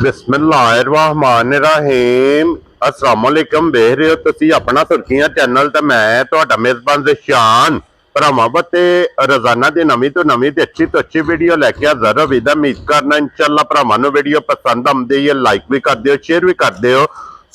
बिस्मिल्लाहिर्रहमानिर्रहीम अस्सलामुअलैकुम देख रहे हो तुसी अपना सुर्खियां चैनल ते मैं तुहाडा मेजबान ज़शान भरावां ते रोजाना दी नवीं तो अच्छी वीडियो लैके हाज़र हो। उम्मीद करना इंशाअल्लाह भरावां नूं वीडियो पसंद आउंदी है, लाइक भी कर दिओ, शेयर भी कर दिओ।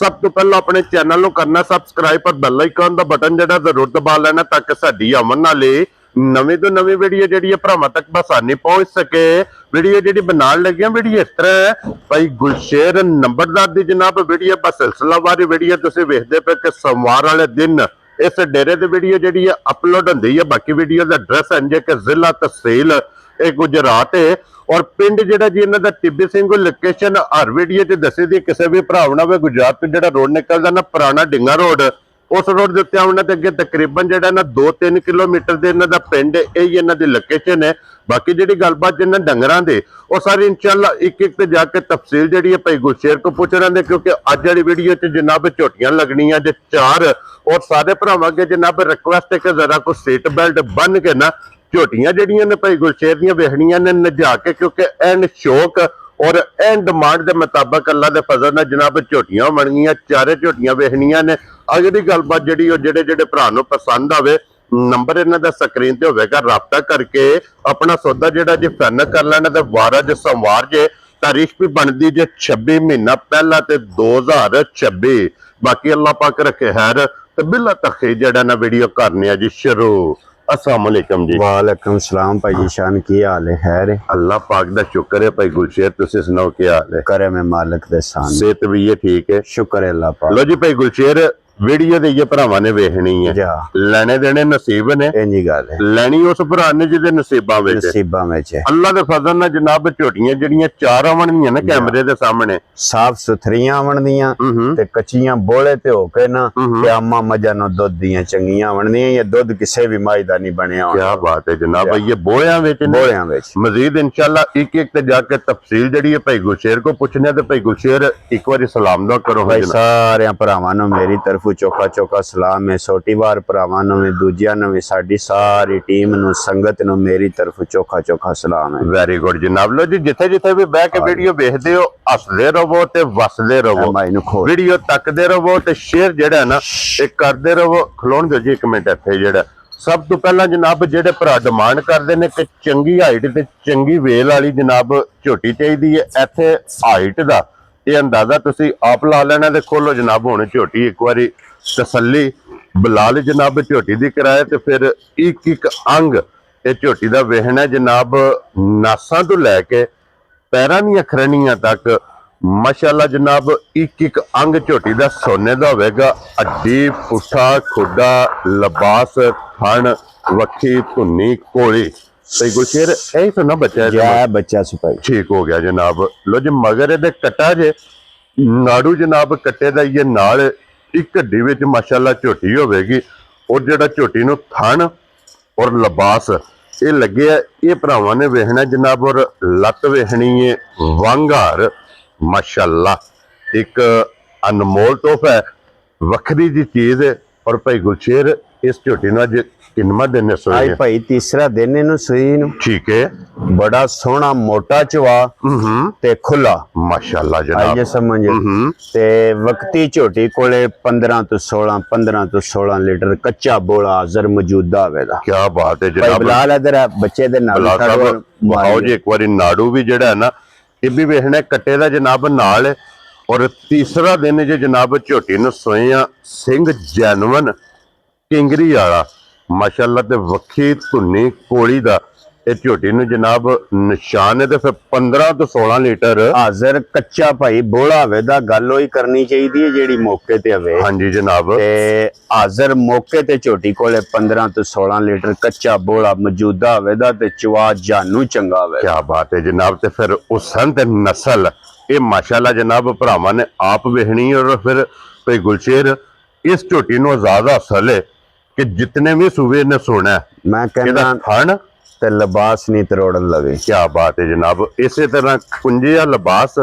सब तो पहला अपने चैनल नूं करना सबसक्राइब पर बैल आइकन दा बटन जिहड़ा जरूर दबा लेना ताकि साडी आउण वाली नवीं तो नवीं वीडियो जिहड़ी भरावां तक आसानी पहुंच सके। वीडियो जिहड़ी बनाउण लगे वीडियो इस तरह है भाई गुलशेर नंबरदार दी जनाब वीडियो बस सिलसिलावारी वीडियो तुसीं वेखदे पे कि सोमवार वाले दिन इस डेरे दी वीडियो जिहड़ी अपलोड हुंदी है। बाकी वीडियो दा एड्रैस है जे कि जिला तहसील गुजरात है और पिंड जिहड़ा जी इन्हां दा टिब्बी सिंह लोकेशन हर वीडियो च दसी दी। किसी भी भराव नाल गुजरात तो जिहड़ा रोड निकलदा ना पुराना डिंगा रोड उस रोड के उत्ते आउण ते अगे तकरीबन जिहड़ा ना 2-3 किलोमीटर दे इन्हां दा पिंड यही इन्हां दी लोकेशन है। बाकी जिहड़ी गलबात जिन्हां डंगरां दे वो सारी इंशाअल्लाह एक एक ते जाके तफसील जिहड़ी है भाई गुलशेर को पुछ रहे क्योंकि अज वाली वीडियो च जनाब झोटियां लगनियां जे 4 और सारे भरावां अगे जनाब रिक्वेस्ट है कि जरा को सीट बेल्ट बन के ना झोटियां जिहड़ियां ने भाई गुलशेर दियां वेखणियां ने नजा के क्योंकि एन शौक और एन डिमांड के मुताबिक अल्लाह के फजल नाल जनाब झोटियां बनगियां, चारे झोटियां वेखणियां ने। अगली गलबात जिहड़ी जेडे जेडे भरा नूं पसंद आवे नंबर इन्हां दा स्क्रीन ते होवेगा, राबता करके अपना सौदा जिहड़ा जी फाइनल कर लेना। ते वार अज सोमवार जे तारीख भी बनती जे 26 महीना पहला ते 2026। बाकी अल्लाह पाक रखे खैर ते बिला तखी जिहड़ा ना वीडियो करने जी शुरू। अस्सलाम वालेकुम जी। वालेकुम सलाम भाई जीशान, की हाल है? खैर अल्लाह पाक दा शुक्र है भाई गुलशेर, तुसीं सुनाओ क्या हाल है? करे में मालिक दे सान, सेहत भी है ठीक है, शुक्र है अल्लाह पाक। लो जी भाई गुलशेर वीडियो दे ये भरावां ने वेखनी है, जा लेने देने नसीब ने, इंजी गल है, लेनी उस भरा ने जिहदे नसीबां विच नसीबां विच है। अल्लाह दे फजल नाल जनाब झोटियां जिहड़ियां 4 आवणगियां ना कैमरे दे सामने साफ सुथरियां आवणदियां ते कच्चियां बोले ते हो के ना ते आमा मजा नो दुध दियां चंगियां आवणदियां। ये दुध किसे भी माई दा नहीं बनया होना। क्या बात है जनाब, ये बोयां विच ने बोलियां विच मजीद इंशाअल्लाह एक एक ते जाके तफसील जिहड़ी है भाई गुलशेर को पूछने ते भाई गुलशेर एक बारी सलाम दा करो भाई सारे भरावां नूं मेरी तरफों चोखा चोखा सलाम है। छोटी बार भरावां नूं भी दूजियां नूं भी साडी सारी टीम नूं संगत नूं मेरी तरफों चोखा चोखा सलाम है। वेरी गुड जनाब। लो जी जिथे जिथे भी बह के वीडियो देखते हो हसदे रहो ते वसदे रहो, वीडियो तकदे रहो ते शेयर जिहड़ा ना एक करदे रहो। खलोण दो जी एक मिनट इत्थे जिहड़ा सब तो पहला जनाब जेडे भरा डिमांड करते हैं कि चंगी हाइट ते चंगी वेल वाली जनाब झोटी चाहिए है। इत्थे हाइट का ये अंदाजा तुसी आप ला लेना ते खोलो जनाब। हुण झोटी एक बारी तसल्ली बलाल जनाब झोटी दी कराए ते फिर एक एक अंग ये झोटी का वेखना जनाब, नासां तो लैके पैरां दी खरनियां तक माशाअल्लाह जनाब एक एक अंग झोटी का सोने का होगा। अड्डी पुठा खुडा लबास थन वक्खी धुन्नी कोली भाई गुलशेर यही सुना बच्चा है बच्चा सिपाही ठीक हो गया जनाब। लो जी मगर ये कट्टा जे नाड़ू जनाब कट्टे का ये नाल एक हड्डी विच माशाअल्लाह झोटी होगी और जिहड़ा झोटी नूं थन और लबास ये लगे ये भरावां ने वेखना जनाब। और लत वेखनी है वांगार माशाअल्लाह एक अनमोल तोहफा है, वखरी जी चीज है। और भाई गुलशेर इस झोटी नूं अज किन्नवां दिन सोई है? भाई तीसरा दिन इहनूं सूई नूं। ठीक है, बड़ा सोहना मोटा चवा ते खुला माशाअल्लाह जनाब। आइए समझ ते वक्ती झोटी कोले 15 तो 16 लीटर कच्चा बोला हाजर मौजूदा होवेगा। क्या बात है जनाब। बिलाल इधर बच्चे दे नाल आओ जी एक बारी नाड़ू भी जिहड़ा है ना ये भी वेखना कट्टे दा जनाब नाल है। और तीसरा दिन जो जनाब झोटी नूं सोया सिंह जैनवन किंगरी वाला माशाअल्लाह ते वक्खी धुन्नी कोली दा ये झोटी नूं जनाब निशान है। ते फिर 15 तो 16 लीटर हाजर कच्चा भाई बोला होवे दा गल होई करनी चाहिदी है जेड़ी मौके ते होवे। हाँ जी जनाब। ते हाजर मौके ते झोटी कोले 15 तो 16 लीटर कच्चा बोला मौजूदा होवे दा ते चवा जानू चंगा होवे। क्या बात है जनाब। ते फिर उसन ते नस्ल ये माशाअल्लाह जनाब भरावां ने आप वेखनी। और फिर भाई गुलशेर इस झोटी नूं आजाद हासिल है कि जितने भी सूबे ने सोना मैं कहना थन ते लिबास नहीं तरोड़न लगे। क्या बात है जनाब। इसी तरह कुंजिया लिबास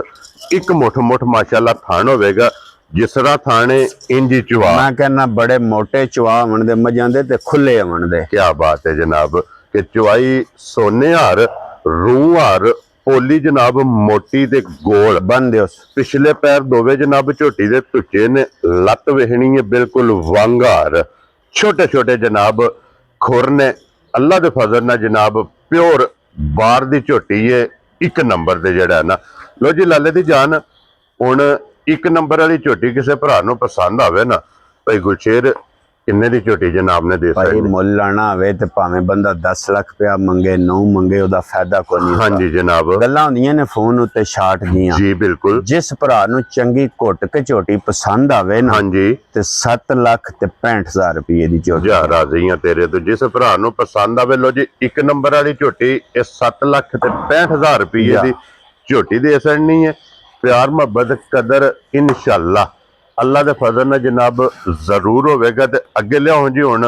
एक मुठ मुठ माशाअल्लाह थान होगा जिस तरह थाने इंजी चुआ। मैं कहना बड़े मोटे चुआ आवन दे मजां दे ते खुले आवन दे। क्या बात है जनाब कि चुवाई सोने हार रूह हार ਪੋਲੀ ਜਨਾਬ ਮੋਟੀ ਤੇ ਗੋਲ ਬੰਨ ਦਿਓ। ਪਿਛਲੇ ਪੈਰ ਦੋਵੇਂ ਜਨਾਬ ਝੋਟੀ ਦੇ ਟੁੱਚੇ ਨੇ, ਲੱਤ ਵੇਖਣੀ ਹੈ ਬਿਲਕੁਲ ਵਾਂਗਾਰ, ਛੋਟੇ ਛੋਟੇ ਜਨਾਬ ਖੁਰ ਨੇ, ਅੱਲਾ ਦੇ ਫਜ਼ਲ ਨਾਲ ਜਨਾਬ ਪਿਓਰ ਬਾਹਰ ਦੀ ਝੋਟੀ ਹੈ, ਇੱਕ ਨੰਬਰ ਤੇ ਜਿਹੜਾ ਨਾ। ਲੋ ਜੀ ਲਾਲੇ ਦੀ ਜਾਨ, ਹੁਣ ਇੱਕ ਨੰਬਰ ਵਾਲੀ ਝੋਟੀ ਕਿਸੇ ਭਰਾ ਨੂੰ ਪਸੰਦ ਆਵੇ ਨਾ, ਭਾਈ ਗੁਲਸ਼ੇਰ ਕਿੰਨੇ ਦੀ ਝੋਟੀ ਜਨਾਬ ਨੇ ਦੇ ਭਾਈ ਸਕਦੀ? ਮੁੱਲ ਲਾਣਾ ਹੋਵੇ ਤੇ ਭਾਵੇਂ ਬੰਦਾ 10 ਲੱਖ ਰੁਪਇਆ ਮੰਗੇ 9 ਮੰਗੇ, ਉਹਦਾ ਫਾਇਦਾ ਕੋਈ ਨਹੀਂ। ਹਾਂਜੀ ਜਨਾਬ, ਗੱਲਾਂ ਹੁੰਦੀਆਂ ਨੇ ਫੋਨ ਉੱਤੇ ਛਾਟ ਦੀਆਂ। ਜੀ ਬਿਲਕੁਲ। ਜਿਸ ਭਰਾ ਨੂੰ ਚੰਗੀ ਘੁੱਟ ਕੇ ਝੋਟੀ ਪਸੰਦ ਆਵੇ ਨਾ, ਹਾਂਜੀ ਤੇ 7 ਲੱਖ ਤੇ 65,000 ਰੁਪਏ ਦੀ ਝੋਟੀ। ਜਾ ਰਾਜ਼ੀ ਆ ਤੇਰੇ ਤੋਂ, ਜਿਸ ਭਰਾ ਨੂੰ ਪਸੰਦ ਆਵੇ। ਲੋ ਜੀ ਇੱਕ ਨੰਬਰ ਵਾਲੀ ਝੋਟੀ ਇਹ 7 ਲੱਖ ਤੇ 65,000 ਰੁਪਏ ਦੀ ਝੋਟੀ ਦੇ ਸੜਨੀ ਹੈ। ਪਿਆਰ ਮੁਹੱਬਤ ਕਦਰ ਇਨਸ਼ਾਅੱਲਾ ਅੱਲਾ ਦੇ ਫਜ਼ਲ ਨਾਲ ਜਨਾਬ ਜ਼ਰੂਰ ਹੋਵੇਗਾ। ਤੇ ਅੱਗੇ ਲਿਆਉਂ ਜੀ ਹੁਣ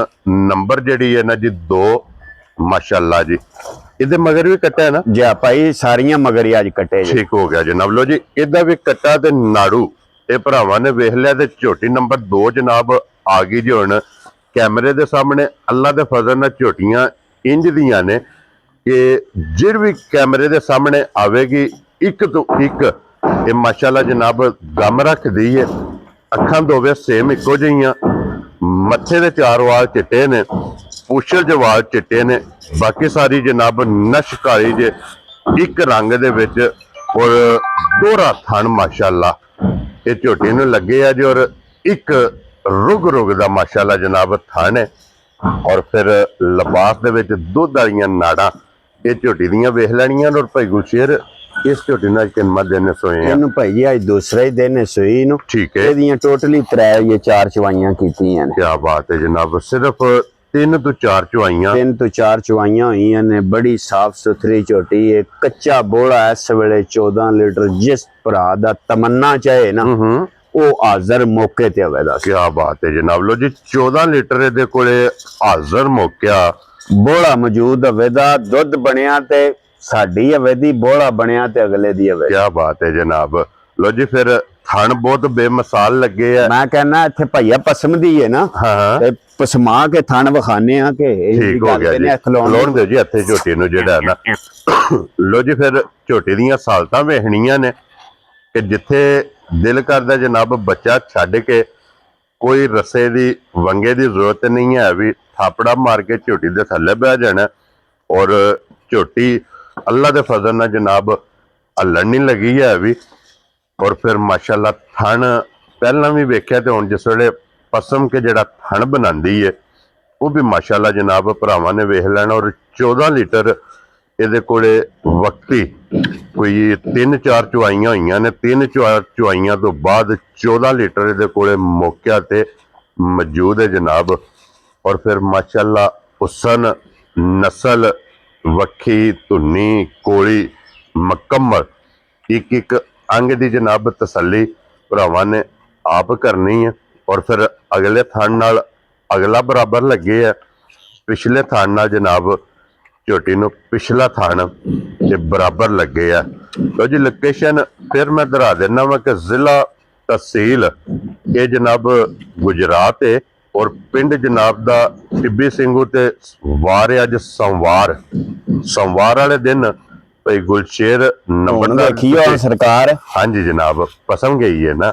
ਨੰਬਰ ਜਿਹੜੀ ਹੈ ਨਾ ਜੀ 2, ਮਾਸ਼ਾਅੱਲਾ ਜੀ ਇਹਦੇ ਮਗਰ ਵੀ ਕੱਟਾ ਹੈ ਨਾ? ਜੀ ਭਾਈ ਸਾਰੀਆਂ ਮਗਰ ਅੱਜ ਕੱਟੇ ਜੀ। ਠੀਕ ਹੋ ਗਿਆ ਜਨਾਬ। ਲੋ ਜੀ ਇਹਦਾ ਵੀ ਕੱਟਾ ਤੇ ਨਾੜੂ ਇਹ ਭਰਾਵਾਂ ਨੇ ਵੇਖ ਲਿਆ। ਤੇ ਝੋਟੀ ਨੰਬਰ 2 ਜਨਾਬ ਆ ਗਈ ਜੀ ਹੁਣ ਕੈਮਰੇ ਦੇ ਸਾਹਮਣੇ। ਅੱਲਾ ਦੇ ਫਜ਼ਲ ਨਾਲ ਝੋਟੀਆਂ ਇੰਜ ਦੀਆਂ ਨੇ ਕਿ ਜਿਹੜੀ ਵੀ ਕੈਮਰੇ ਦੇ ਸਾਹਮਣੇ ਆਵੇਗੀ ਇੱਕ ਤੋਂ ਇੱਕ ਇਹ ਮਾਸ਼ਾਅੱਲਾ ਜਨਾਬ ਗਮ ਰੱਖਦੀ ਹੈ। ਅੱਖਾਂ ਦੋਵੇਂ ਸੇਮ ਇੱਕੋ ਜਿਹੀਆਂ, ਮੱਥੇ ਦੇ 4 ਵਾਲ ਚਿੱਟੇ ਨੇ, ਪੁੱਛਲ ਦੇ ਵਾਲ ਚਿੱਟੇ ਨੇ, ਬਾਕੀ ਸਾਰੀ ਜਨਾਬ ਨਸ਼ ਕਾਲੀ ਜੇ ਇੱਕ ਰੰਗ ਦੇ ਵਿੱਚ, ਔਰ ਦੋਹਰਾ ਥਣ ਮਾਸ਼ਾਅੱਲਾ ਇਹ ਝੋਟੀ ਨੂੰ ਲੱਗੇ ਆ ਜੀ। ਔਰ ਇੱਕ ਰੁਗ ਦਾ ਮਾਸ਼ਾਅੱਲਾ ਜਨਾਬ ਥਣ ਹੈ, ਔਰ ਫਿਰ ਲਿਬਾਸ ਦੇ ਵਿੱਚ ਦੁੱਧ ਵਾਲੀਆਂ ਨਾੜਾਂ ਇਹ ਝੋਟੀ ਦੀਆਂ ਵੇਖ ਲੈਣੀਆਂ। ਔਰ ਭਾਈ ਗੁਲਸ਼ੇਰ ਇਸ ਝੋਟੀ ਨਾਲ ਕਿੰਨਾ ਦਿਨ ਸੋਏ ਆ? ਇਹਨੂੰ ਭਾਈ ਜੀ ਅੱਜ ਦੂਸਰਾ ਹੀ ਦਿਨ ਹੈ ਸੂਈ ਨੂੰ। ਠੀਕ ਹੈ, ਇਹਦੀਆਂ ਟੋਟਲੀ 3 ਜਾਂ 4 ਚਵਾਈਆਂ ਕੀਤੀਆਂ ਨੇ। ਕੀ ਬਾਤ ਹੈ ਜਨਾਬ, ਸਿਰਫ 3 ਤੋਂ 4 ਚੁਆਈਆਂ। 3 ਤੋਂ 4 ਚਵਾਈਆਂ ਹੋਈਆਂ ਨੇ। ਬੜੀ ਸਾਫ ਸੁਥਰੀ ਝੋਟੀ ਹੈ। ਕੱਚਾ ਬੋਲਾ ਇਸ ਵੇਲੇ 14 ਲੀਟਰ। ਜਿਸ ਭਰਾ ਦਾ ਤਮੰਨਾ ਚਾਹੇ ਨਾ ਉਹ ਹਾਜ਼ਰ ਮੌਕੇ ਤੇ ਹੋਵੇਗਾ। ਕੀ ਬਾਤ ਹੈ ਜਨਾਬ। ਲੋ ਜੀ 14 ਲੀਟਰ ਇਹਦੇ ਕੋਲੇ ਹਾਜ਼ਰ ਮੌਕਿਆ ਬੋਲਾ ਮੌਜੂਦ ਹੋਵੇਗਾ। ਦੁੱਧ ਬਣਿਆ ਤੇ ਸਾਡੀ ਹਵੇਦੀ, ਬੋਲਾ ਬਣਿਆ ਤੇ ਅਗਲੇ ਦੀ ਹਵੇਦੀ। ਕੀ ਬਾਤ ਹੈ ਜਨਾਬ। ਲੋ ਜੀ ਫਿਰ ਥਣ ਬਹੁਤ ਬੇਮਿਸਾਲ ਲੱਗੇ ਆ। ਮੈਂ ਕਹਿੰਦਾ ਇੱਥੇ ਭਈਆ ਪਸਮਦੀ ਹੈ ਨਾ, ਹਾਂ ਤੇ ਪਸਮਾ ਕੇ ਥਣ ਵਿਖਾਣੇ ਆ ਕਿ ਠੀਕ ਹੋ ਗਿਆ ਜੀ। ਖਲੋਣ ਦਿਓ ਜੀ ਇੱਥੇ ਝੋਟੀ ਨੂੰ ਜਿਹੜਾ ਹੈ ਨਾ। ਲੋ ਜੀ ਫਿਰ ਝੋਟੀ ਦੀਆਂ ਸਾਲਤਾਂ ਵੇਖਣੀਆਂ ਨੇ ਕਿ ਜਿੱਥੇ ਦਿਲ ਕਰਦਾ ਜਨਾਬ ਬੱਚਾ ਛੱਡ ਕੇ ਕੋਈ ਰਸੇ ਦੀ ਵੰਗੇ ਦੀ ਜ਼ਰੂਰਤ ਨਹੀਂ ਹੈ, ਵੀ ਥਾਪੜਾ ਮਾਰ ਕੇ ਝੋਟੀ ਦੇ ਥੱਲੇ ਬਹਿ ਜਾਣਾ। ਔਰ ਝੋਟੀ ਅੱਲਾ ਦੇ ਫਜ਼ਲ ਨਾਲ ਜਨਾਬ ਹੱਲਣ ਨਹੀਂ ਲੱਗੀ ਹੈ ਵੀ। ਔਰ ਫਿਰ ਮਾਸ਼ਾਅੱਲਾ ਥਣ ਪਹਿਲਾਂ ਵੀ ਵੇਖਿਆ ਤੇ ਹੁਣ ਜਿਸ ਵੇਲੇ ਪਸਮ ਕੇ ਜਿਹੜਾ ਥਣ ਬਣਾਉਂਦੀ ਹੈ ਉਹ ਵੀ ਮਾਸ਼ਾਅੱਲਾ ਜਨਾਬ ਭਰਾਵਾਂ ਨੇ ਵੇਖ ਲੈਣਾ। ਔਰ 14 ਲੀਟਰ ਇਹਦੇ ਕੋਲੇ ਵਕਤੀ ਕੋਈ 3-4 ਚੁਆਈਆਂ ਹੋਈਆਂ ਨੇ। 3-4 ਚੁਆਈਆਂ ਤੋਂ ਬਾਅਦ 14 ਲੀਟਰ ਇਹਦੇ ਕੋਲੇ ਮੌਕਿਆ ਤੇ ਮੌਜੂਦ ਹੈ ਜਨਾਬ। ਔਰ ਫਿਰ ਮਾਸ਼ਾਅੱਲਾ ਹੁਸਨ, ਨਸਲ, ਵੱਖੀ, ਧੁੰਨੀ, ਕੋਲੀ ਮੁਕੰਮਲ ਇੱਕ ਇੱਕ ਅੰਗ ਦੀ ਜਨਾਬ ਤਸੱਲੀ ਭਰਾਵਾਂ ਨੇ ਆਪ ਕਰਨੀ ਹੈ। ਔਰ ਫਿਰ ਅਗਲੇ ਥਣ ਨਾਲ ਅਗਲਾ ਬਰਾਬਰ ਲੱਗੇ ਆ, ਪਿਛਲੇ ਥਣ ਨਾਲ ਜਨਾਬ ਝੋਟੀ ਨੂੰ ਪਿਛਲਾ ਥਣ ਤੇ ਬਰਾਬਰ ਲੱਗੇ ਆ। ਲੋ ਜੀ ਲੋਕੇਸ਼ਨ ਫਿਰ ਮੈਂ ਦਰਾ ਦੇਣਾ ਵਾ ਕਿ ਜ਼ਿਲ੍ਹਾ ਤਹਿਸੀਲ ਇਹ ਜਨਾਬ ਗੁਜਰਾਤ ਹੈ। ਔਰ ਪਿੰਡ ਜਨਾਬ ਦਾ ਟਿੱਬੀ ਸਿੰਘੂ ਤੇ ਵਾਰ ਅੱਜ ਸੋਮਵਾਰ ਵਾਲੇ ਦਿਨ ਭਾਈ ਗੁਲਸ਼ੇਰ ਨੰਬਰ ਦੇਖੀਓ ਸਰਕਾਰ। ਹਾਂਜੀ ਜਨਾਬ ਪਸਮ ਗਈ ਹੈ ਨਾ।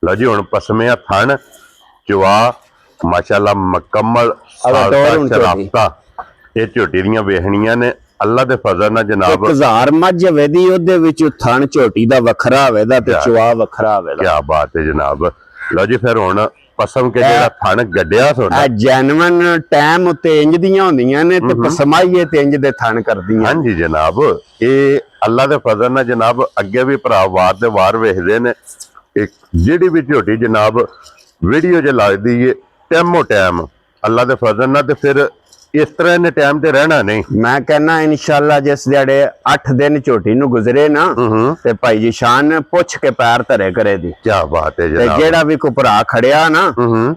ਲਓ ਜੀ ਹੁਣ ਪਸਮਿਆ ਥਣ ਚਵਾ ਮਾਸ਼ਾਅੱਲਾ ਮੁਕੰਮਲ ਸ਼ਰਾਫਤਾਂ ਇਹ ਝੋਟੀ ਦੀਆਂ ਵੇਖਣੀਆਂ ਨੇ ਅੱਲਾ ਦੇ ਫਜ਼ਲ ਨਾਲ ਜਨਾਬ। 1000 ਮੱਝ ਵੇਦੀ ਉਹਦੇ ਵਿੱਚ ਥਣ ਝੋਟੀ ਦਾ ਵੱਖਰਾ ਹੋਵੇਗਾ ਤੇ ਚਵਾ ਵੱਖਰਾ ਹੋਵੇਗਾ। ਕੀ ਬਾਤ ਹੈ ਜਨਾਬ। ਲਓ ਜੀ ਫਿਰ ਹੁਣ ਪਸਮ ਕੇ ਜਿਹੜਾ ਥਣ ਗੱਡਿਆ ਤੁਹਾਡਾ ਜੈਨੂਇਨ ਟਾਈਮ ਉੱਤੇ ਇੰਜ ਦੀਆਂ ਹੁੰਦੀਆਂ ਨੇ ਤੇ ਪਸਮਾਈਏ ਤੇ ਇੰਜ ਦੇ ਥਣ ਕਰਦੀਆਂ। ਹਾਂਜੀ ਜਨਾਬ ਇਹ ਅੱਲਾ ਦੇ ਫਜ਼ਲ ਨਾਲ ਜਨਾਬ ਅੱਗੇ ਵੀ ਭਰਾ ਵਾਰ ਦੇ ਵਾਰ ਵੇਖਦੇ ਨੇ। ਇੱਕ ਜਿਹੜੀ ਵੀ ਝੋਟੀ ਜਨਾਬ ਵੀਡੀਓ 'ਚ ਲੱਗਦੀ ਏ ਟਾਈਮੋ ਟਾਈਮ ਅੱਲਾ ਦੇ ਫਜ਼ਲ ਨਾਲ ਤੇ ਫਿਰ ਇਸ ਤਰ੍ਹਾਂ ਇਹਨੇ ਟਾਈਮ ਤੇ ਰਹਿਣਾ ਨਹੀਂ। ਮੈਂ ਕਹਿੰਦਾ ਇਨਸ਼ਾਅੱਲਾ ਜਿਸ ਦਿਹਾੜੇ 8 ਦਿਨ ਝੋਟੀ ਨੂੰ ਗੁਜ਼ਰੇ ਨਾ ਤੇ ਭਾਈ ਜੀ ਸ਼ਾਨ ਪੁੱਛ ਕੇ ਪੈਰ ਧਰੇ ਕਰੇ ਦੀ। ਕੀ ਬਾਤ ਹੈ ਤੇ ਜਨਾਬ। ਜਿਹੜਾ ਵੀ ਕੋ ਭਰਾ ਖੜਿਆ ਨਾ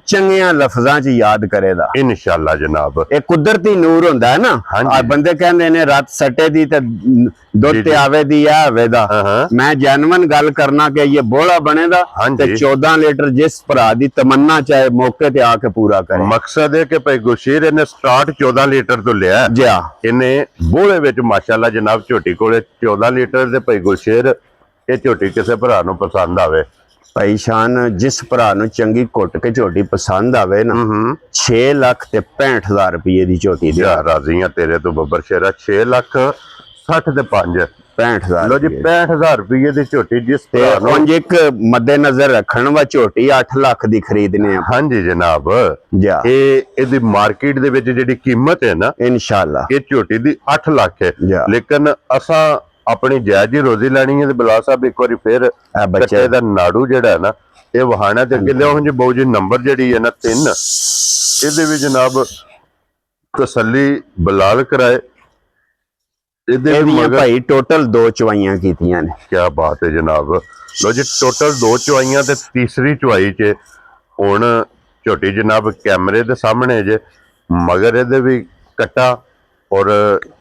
ਚੰਗੀਆਂ ਲਫ਼ਜ਼ਾਂ 'ਚ ਯਾਦ ਕਰੇਦਾ ਇਨਸ਼ਾਅੱਲਾ ਜਨਾਬ। ਇਹ ਕੁਦਰਤੀ ਨੂਰ ਹੁੰਦਾ ਹੈ ਨਾ। ਬੰਦੇ ਕਹਿੰਦੇ ਨੇ ਰਾਤ ਸੱਟੇ ਦੀ ਤੇ ਦੁੱਧ ਤੇ ਆਵੇ ਦੀ ਆ ਆਵੇ ਦਾ ਹਾਂ ਮੈਂ ਜੈਨੂਇਨ ਗੱਲ ਕਰਨਾ ਕਿ ਇਹ ਬੋਲਾ ਬਣੇਦਾ ਹਾਂਜੀ। ਤੇ 14 ਲੀਟਰ ਜਿਸ ਭਰਾ ਦੀ ਤਮੰਨਾ ਚਾਹੇ ਮੌਕੇ ਤੇ ਆ ਕੇ ਪੂਰਾ ਕਰੇ। ਮਕਸਦ ਹੈ ਕਿ ਭਾਈ ਗੁਰਸ਼ੇਰ ਇਹਨੇ ਸਟਾਰਟ 14 ਲੀਟਰ ਤੋਂ ਲਿਆ ਜਿਆ ਇਹਨੇ ਬੋਲੇ ਵਿੱਚ ਮਾਸ਼ਾਅੱਲਾ ਜਨਾਬ ਝੋਟੀ ਕੋਲੇ 14 ਲੀਟਰ ਦੇ ਭਾਈ ਗੁਰਸ਼ੇਰ ਇਹ ਝੋਟੀ ਕਿਸੇ ਭਰਾ ਨੂੰ ਪਸੰਦ ਆਵੇ ਭਾਈ ਸ਼ਾਨ ਜਿਸ ਭਰਾ ਨੂੰ ਚੰਗੀ ਘੁੱਟ ਕੇ ਝੋਟੀ ਪਸੰਦ ਆਵੇ ਨਾ 6 ਲੱਖ ਤੇ 65,000 ਰੁਪਏ ਦੀ ਝੋਟੀ ਦੇ ਯਾ ਰਾਜ਼ੀਆਂ ਤੇਰੇ ਤੋਂ ਬੱਬਰ ਸ਼ੇਰਾ 6 ਲੱਖ 60 ਤੇ 5 65,000 ਲੋ ਜੀ 65,000 ਰੁਪਏ ਦੀ ਝੋਟੀ ਜਿਸ ਤੇ ਭਰਾ ਨੂੰ ਉਂਝ ਇੱਕ ਮੱਦੇ ਨਜ਼ਰ ਰੱਖਣ ਵਾ ਝੋਟੀ 8 ਲੱਖ ਦੀ ਖਰੀਦਨੇ ਆ ਹਾਂਜੀ ਜਨਾਬ ਜਾ ਇਹਦੀ ਮਾਰਕੀਟ ਦੇ ਵਿੱਚ ਜਿਹੜੀ ਕੀਮਤ ਹੈ ਨਾ ਇਨਸ਼ਾਅੱਲਾ ਇਹ ਝੋਟੀ ਦੀ 8 ਲੱਖ ਹੈ ਜਾ। ਲੇਕਿਨ ਅਸਾਂ ਆਪਣੀ ਜਾਇਜ਼ ਹੀ ਰੋਜ਼ੀ ਲੈਣੀ ਹੈ ਤੇ ਬਿਲਾ ਸਾਹਿਬ ਇੱਕ ਵਾਰੀ ਫਿਰ ਇਹ ਬੱਚੇ ਕੱਟੇ ਦਾ ਨਾੜੂ ਜਿਹੜਾ ਹੈ ਨਾ ਇਹ ਵਹਾਣਾ ਤੇ ਅੱਗੇ ਲਿਆਓ ਜੀ ਬਾਊ ਜੀ ਨੰਬਰ ਜਿਹੜੀ ਹੈ ਨਾ 3 ਇਹਦੇ ਵੀ ਜਨਾਬ ਤਸੱਲੀ ਬਲਾਲ ਕਰਾਏ ਇਹਦੇ ਵੀ ਇਹਦੀਆਂ ਮਗਰ ਭਾਈ ਟੋਟਲ 2 ਚਵਾਈਆਂ ਕੀਤੀਆਂ ਨੇ। ਕੀ ਬਾਤ ਹੈ ਜਨਾਬ ਲੋ ਜੀ ਟੋਟਲ 2 ਚੁਆਈਆਂ ਤੇ ਤੀਸਰੀ ਚੁਆਈ 'ਚ ਹੁਣ ਝੋਟੀ ਜਨਾਬ ਕੈਮਰੇ ਦੇ ਸਾਹਮਣੇ ਜੇ ਮਗਰ ਇਹਦੇ ਵੀ ਕੱਟਾ और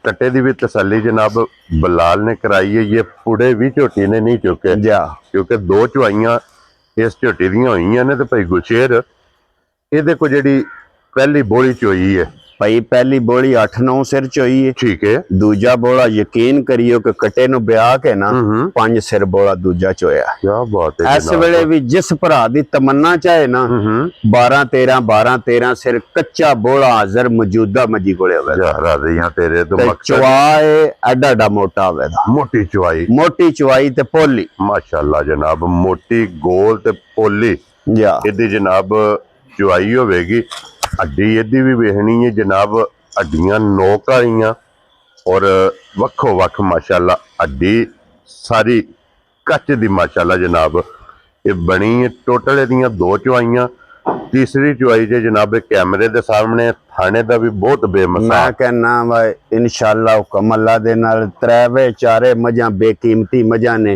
कट्टे की भी तसल्ली जनाब बलाल ने कराई है ये पुड़े भी झोटी ने नहीं चुके जा क्योंकि 2 चुआइयां इस झोटी दी हुई ने तो भाई गुरशेर ये को जी पहली बोली चोई है भाई पहली बोली 8-9 सिर चोई है ठीक है दूजा बोला यकीन करियो कि कट्टे नु ब्याह के ना 5 सिर बोला दूजा चोया क्या बात है इस वेले भी जिस भरा दी तमन्ना चाहे ना 12-13 सिर कच्चा बोला हाजिर मौजूदा मजी कोले होवे राजियां तेरे तो मकसद चवाए एडा एडा मोटा होवे मोटी चवाई ते पोली माशाल्लाह जनाब मोटी गोल ते पोली जा इदी जनाब चवाई होवेगी हड्डी इदी भी वेखनी है जनाब हड्डियां नोक वालियां और वक्खो वक्ख माशाल्लाह हड्डी सारी कच दी माशाल्लाह जनाब ये बनी है टोटल एदियां 2 चुआइयां तीसरी चुआई जे जनाब कैमरे दे सामने थाने दा भी बहुत बेमसा मैं कहना भाई इंशाअल्लाह हुक्म अल्लाह दे नाल 3-4 मजा बेकीमती मजा ने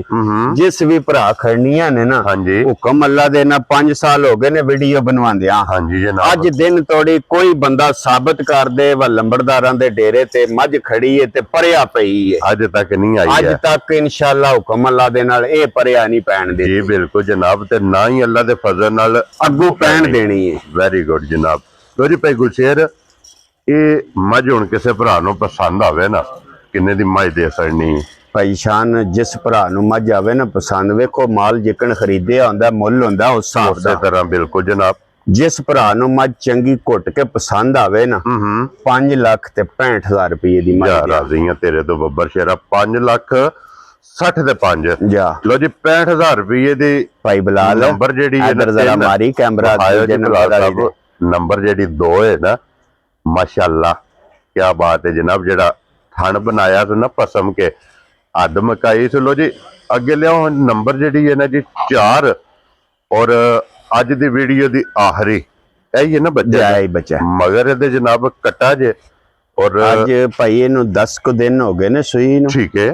जिस भी भरा खड़नियां ने ना हाँ जी हुक्म अल्लाह दे ना 5 साल हो गए ने वीडियो बनवांदे हाँ जी जनाब अज दिन तोड़ी कोई बंदा साबित कर दे वा लंबड़दारां दे डेरे ते मझ खड़ी है ते परया पई है अज तक नहीं आई अज है तक इंशाअल्लाह हुक्म अल्लाह दे नाल ए परया नहीं पैण दे जी बिल्कुल जनाब ते ना ही अल्लाह दे फजल नाल अग्गू पैण देनी है वेरी गुड जनाब तो जी भाई गुरशेर ये मझ हुण किसे भरा नूं पसंद आवे ना किन्ने दी मझ दे सकनी भाई शान जिस भरा नूं मझ आवे ना पसंद वेखो माल जिकन खरीदिया हुंदा मुੱਲ हुंदा उस हिसाब उसे दा तरह बिल्कुल जनाब जिस भरा नूं मझ चंगी घुट के पसंद आवे ना 5 ਲੱਖ ਤੇ 65,000 रुपए दी मझ जा राजियां तेरे तो बब्बर शेरा 5 ਲੱਖ 60 ਤੇ 5 जा लो जी 65,000 रुपए दी भाई बिलाल नंबर जेडी है इधर जरा मारी कैमरा नंबर जेडी 2 है ना माशाल्लाह क्या बात है जनाब जेड़ा थन बनाया तो ना पसम के हद मकाई से लो जी अगे लियाओ नंबर जेडी है ना जी 4 और अज दी वीडियो दी आखिरी यही है ना बच्चा जाए बच्चा मगर ये जनाब कटा जे और आज भाई इनू 10 को दिन हो गए ने सुई नू ठीक है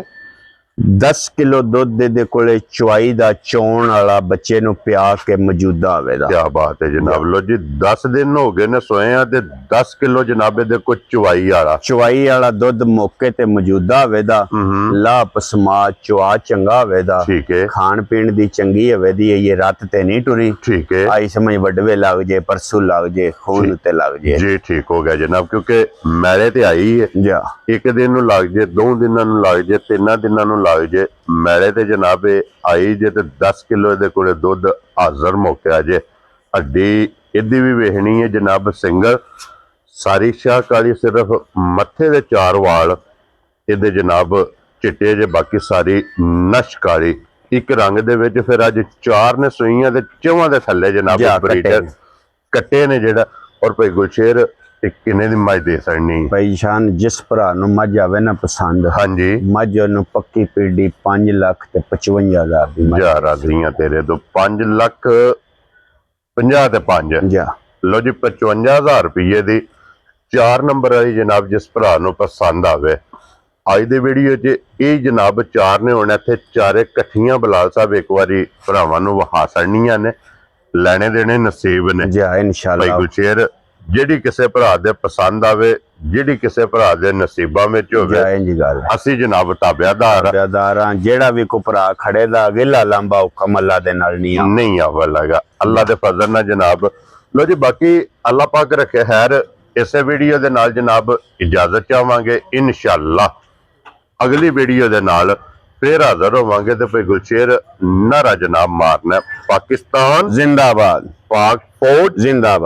10 किलो दुध दे कोले चवाई दा चोण वाला बच्चे नु पिया के मौजूदा होवेदा क्या बात है जनाब लो जी 10 दिन हो गए ने सोया ते 10 किलो जनाबे दे को चवाई वाला दुध मौके ते मौजूदा होवेदा ला पसमा चवा चंगा होवेदा ठीक है खान पीन दी चंगी होवेदी ये रात ते नहीं टुरी ठीक है आई समझ वडवे लग जे परसों लग जे खून ते लग जे जी ठीक हो गया जनाब क्योंकि मैले ते आई है जा एक दिन नु लग जे 2 दिनां नु लग जे 3 दिनां नु लग जे मैले ते जनाब आई जे ते 10 किलो दे कोले दुध हाजर मौके जे हड्डी इदी भी वेखनी है जनाब सिंगल सारी शाह काली सिर्फ मत्थे दे 4 वाल इहदे जनाब चिट्टे जे बाकी सारी नश काली एक रंग दे विच फिर अज 4 ने सुईयां ते 4 दे थल्ले जनाब ब्रीडर कट्टे ने जेड़ा और भाई गुरशेर किन्ने दी मझ दे सकनी भाई शान जिस भरा नूं मझ आवे ना पसंद हाँ जी मझ नूं पक्की पीढ़ी 5 ਲੱਖ ਤੇ 55,000 ਦੀ ਮੱਝ जा राजियां तेरे तो 5 ਲੱਖ 50 ਤੇ 5 ਜਾ लो जी 55,000 रुपये दी 4 नंबर वाली जनाब जिस भरा नूं पसंद आवे अज दे वीडियो च ये जनाब 4 ने हुण इत्थे चारे इकट्ठियां बलाल साहब एक बारी भरावां नूं वहा छड़नियां ने लैने देने नसीब ने जा भाई इंशाल्लाह गुरशेर ਜਿਹੜੀ ਕਿਸੇ ਭਰਾ ਦੇ ਪਸੰਦ ਆਵੇ, ਜਿਹੜੀ ਕਿਸੇ ਭਰਾ ਦੇ ਨਸੀਬਾਂ ਵਿੱਚ ਹੋਵੇ, ਜਾਇ ਜੀ ਗੱਲ ਅਸੀਂ ਜਨਾਬ ਤਾਬਿਆਦਾਰ ਤਾਬਿਆਦਾਰਾਂ। ਜਿਹੜਾ ਵੀ ਕੋ ਭਰਾ ਖੜੇ ਦਾ ਗਿਲਾ ਲੰਬਾ ਹੁਕਮ ਅੱਲਾ ਦੇ ਨਾਲ ਨਹੀਂ ਆਵੇਗਾ। ਅੱਲਾ ਦੇ ਫਜ਼ਲ ਨਾਲ ਜਨਾਬ। ਲੋ ਜੀ, ਬਾਕੀ ਅੱਲਾ ਪਾਕ ਰੱਖੇ ਖੈਰ। ਇਸੇ ਵੀਡੀਓ ਦੇ ਨਾਲ ਜਨਾਬ ਇਜਾਜ਼ਤ ਚਾਹਾਂਗੇ। ਇਨਸ਼ਾਅੱਲਾ ਅਗਲੀ ਵੀਡੀਓ ਦੇ ਨਾਲ ਫੇਰ ਹਾਜ਼ਰ ਹੋਵਾਂਗੇ ਤੇ ਫਿਰ ਗੁਲਸ਼ੇਰ ਨਾਰਾ ਜਨਾਬ ਮਾਰਨਾ। ਪਾਕਿਸਤਾਨ जिंदाबाद, पाक फौज जिंदाबाद।